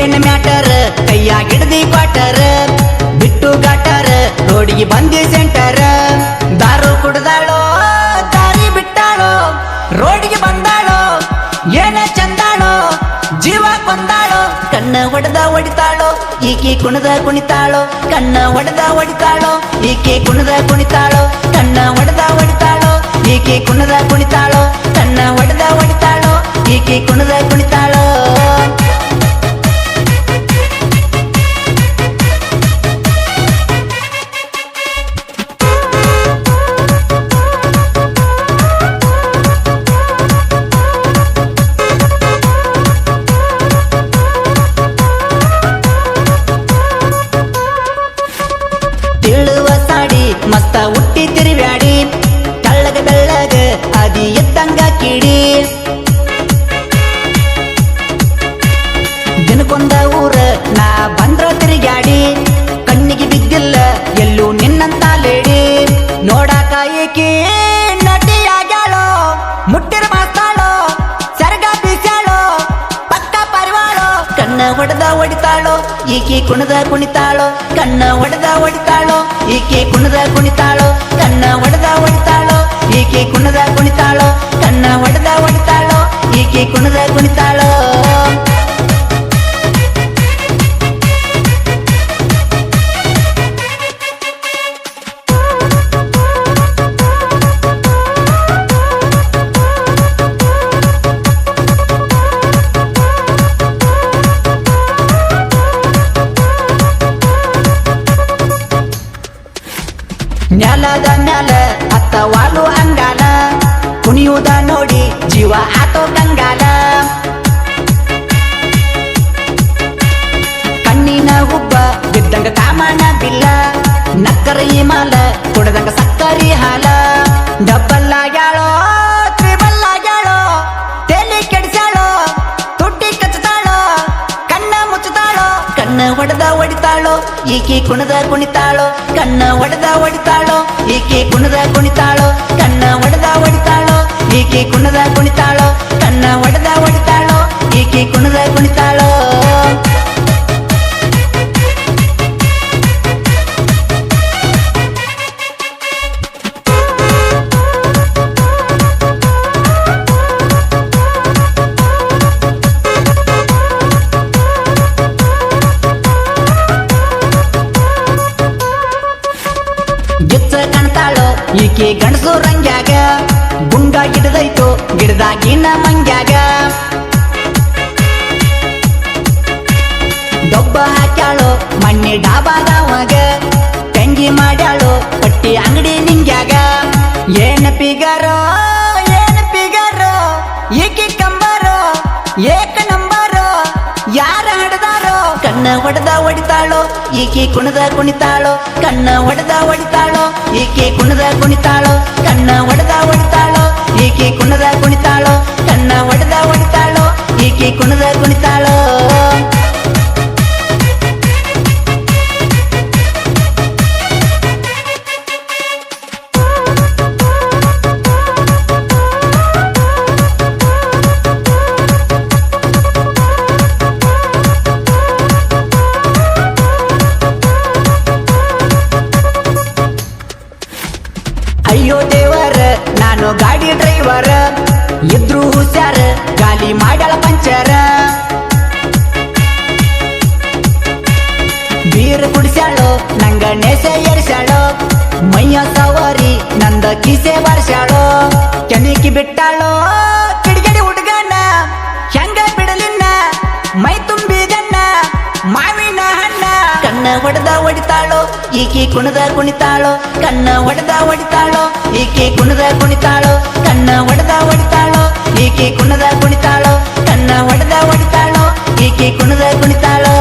ಏನ್ ಮ್ಯಾಟರ್ ಕೈಯಾಗ ಹಿಡ್ದಿ ಕ್ವಾಟರ್ ಬಿಟ್ಟು ಗಾಟರ್ ರೋಡಿಗೆ ಬಂದಿ ಸೆಂಟರ್ ದಾರು ಕುಡ್ದಾಳೋ ದಾರಿ ಬಿಟ್ಟಾಳೋ ರೋಡಿಗೆ ಬಂದಾಳೋ ಏನ ಚಂದಾಳೋ ಜೀವ ಕೊಂದಾಳೋ ಕಣ್ಣ ಹೊಡೆದ ಹೊಡಿತಾಳೋ ಈಕೆ ಕುಣದ ಕುಣಿತಾಳೋ ಕಣ್ಣ ಹೊಡೆದ ಹೊಡಿತಾಳೋ ಈಕೆ ಕುಣದ ಕುಣಿತಾಳೋ ಕಣ್ಣ ಹೊಡೆದ ಹೊಡಿತಾಳೋ ಈಕೆ ಕುಣದ ಕುಣಿತಾಳೋ ಕಣ್ಣ ಹೊಡೆದ ಹೊಡಿತಾಳೋ ಈಕೆ ಕುಣದ ಕುಣಿತಾಳೋ ತಿಳುವ ಸಾಡಿ ಮಸ್ತ ಹುಟ್ಟಿ ತಿರುವ್ಯಾಡಿ ಕಳ್ಳಗ ಬೆಳ್ಳಗ ಅದಿ ಎದ್ದಂಗ ಕಿಡಿ ದಿನಕ್ಕೊಂದ ಊರ ನಾ ಬಂದ್ರ ತಿರುಗಾಡಿ ಕಣ್ಣಿಗೆ ಬಿದ್ದಿಲ್ಲ ಎಲ್ಲೂ ನಿನ್ನಂತ ಲೇಡಿ ನೋಡಾಕ ಏಕೆ ನಟಿಯಾಗ್ಯಾಳೋ ಮುಟ್ಟಿರ ಮಾತಾಳೋ ಸರಗ ಬೀಸ್ಯಾಳೋ ಪಕ್ಕ ಪರಿವಾಳೋ ಕಣ್ಣ ಹೊಡೆದ ಹೊಡಿತಾಳೋ ಈಕೆ ಕುಣದ ಕುಣಿತಾಳೋ ಕಣ್ಣ ಹೊಡೆದ ಹೊಡಿತಾಳೋ ಈಕೆ ಕುಣದ ಕುಣಿತಾಳೋ ಕಣ್ಣ ಹೊಡೆದ ಹೊಡಿತಾಳೋ ಈಕೆ ಕುಣದ ಕುಣಿತಾಳೋ ಕಣ್ಣ ಹೊಡೆದ ಹೊಡಿತಾಳೋ ಈಕೆ ಕುಣದ ಕುಣಿತಾಳೋ ನೆಲದ ಮ್ಯಾಲ ಅತ್ತ ವಾಲು ಅಂಗಾಲ ಕುಣಿಯುವುದ ನೋಡಿ ಜೀವ ಆತೋ ಕಂಗಾಲ ಕಣ್ಣಿನ ಹುಬ್ಬ ಬಿದ್ದಂಗ ಕಾಮನ ಬಿಲ್ಲ ನಕ್ಕರ ಈ ಮಾಲ ಕುಡದಂಗ ಸಕ್ಕರಿ ಹಾಲ ಡಬ್ಬಲ್ ಆಗ್ಯಾಳೋ ತ್ರಿಬಲ್ ಆಗ್ಯಾಳೋ ತಲೆ ಕೆಡಿಸ್ಯಾಳೋ ತುಟ್ಟಿ ಕಚ್ಚತಾಳೋ ಕಣ್ಣ ಮುಚ್ಚತಾಳೋ ಕಣ್ಣ ಹೊಡೆದ ಹೊಡಿತಾಳೋ ಈಕೆ ಕುಣದ ಕುಣಿತಾಳೋ ಕಣ್ಣ ಹೊಡೆದ ಹೊಡಿತಾಳೋ ಈಕೆ ಕುಣದ ಕುಣಿತಾಳೋ ಕಣ್ಣ ಹೊಡೆದ ಹೊಡಿತಾಳೋ ಈಕೆ ಕುಣದ ಕುಣಿತಾಳೋ ಕಣ್ಣ ಹೊಡೆದ ಹೊಡಿತಾಳೋ ಈಕೆ ಕುಣದ ಕುಣಿತಾಳೋ ಗಿಚ್ಚ ಕಾಣ್ತಾಳೋ ಈಕೆ ಗಣಸು ರಂಗ್ಯಾಗ ಗುಂಡ ಗಿಡದೈತು ಗಿಡದಾಗಿನ ಮಂಗ್ಯಾಗ ಡೊಬ್ಬ ಹಾಕ್ಯಾಳೋ ಮಣ್ಣಿ ಡಾಬಾದವಾಗ ತಂಗಿ ಮಾಡ್ಯಾಳೋ ಪಟ್ಟಿ ಅಂಗಡಿ ನಿಂಗ್ಯಾಗ ಏನ ಪಿಗರೋ ಈಕೆ ಕಂಬಾರೋ ಏಕ ನಂಬಾರೋ ಯಾರ ಹಡದಾರೋ ಕಣ್ಣ ಹೊಡೆದ ಹೊಡಿತಾಳೋ ಈಕೆ ಕುಣದ ಕುಣಿತಾಳೋ ಕಣ್ಣ ಹೊಡೆದ ಹೊಡಿತಾಳೋ ಈಕೆ ಕುಣದ ಕುಣಿತಾಳೋ ಕಣ್ಣ ಹೊಡೆದ ಹೊಡಿತಾಳೋ ಈಕೆ ಕುಣದ ಕುಣಿತಾಳೋ ಕಣ್ಣ ಹೊಡೆದ ಹೊಡಿತಾಳೋ ಈಕೆ ಕುಣದ ಕುಣಿತಾಳೋ ಅಯ್ಯೋ ದೇವರ ನಾನು ಗಾಡಿ ಡ್ರೈವರ್ ಇದ್ರು ಹುಷಾರ ಗಾಲಿ ಮಾಡ್ಯಾಳ ಪಂಚರ ಬೀರ್ ಕುಡಿಸ್ಯಾಳೋ ನಂಗ ನೆಸೆ ಏರ್ಸ್ಯಾಳೋ ಮೈಯ ಸವಾರಿ ನಂದ ಕಿಸೆ ಬಾರ್ಸ್ಯಾಳೋ ಕೆಣಿಕಿ ಬಿಟ್ಟಾಳೋ ಕಿಡಿಗಡಿ ಹುಡುಗನ ಹೆಂಗ ಬಿಡಲಿನ್ನ ಮೈ ತುಂಬಿದನ್ನ ಮಾವಿನ ಹಣ್ಣ ಕಣ್ಣ ಹೊಡೆದ ಹೊಡಿತಾಳೋ ಈಕೆ ಕುಣದ ಕುಣಿತಾಳೋ ಕಣ್ಣ ಹೊಡೆದ ಹೊಡಿತಾಳೋ ಈಕೆ ಕುಣದ ಕುಣಿತಾಳೋ ಕಣ್ಣ ಹೊಡೆದ ಹೊಡಿತಾಳೋ ಈಕೆ ಕುಣದ ಕುಣಿತಾಳೋ ಕಣ್ಣ ಹೊಡೆದ ಹೊಡಿತಾಳೋ ಈಕೆ ಕುಣದ ಕುಣಿತಾಳೋ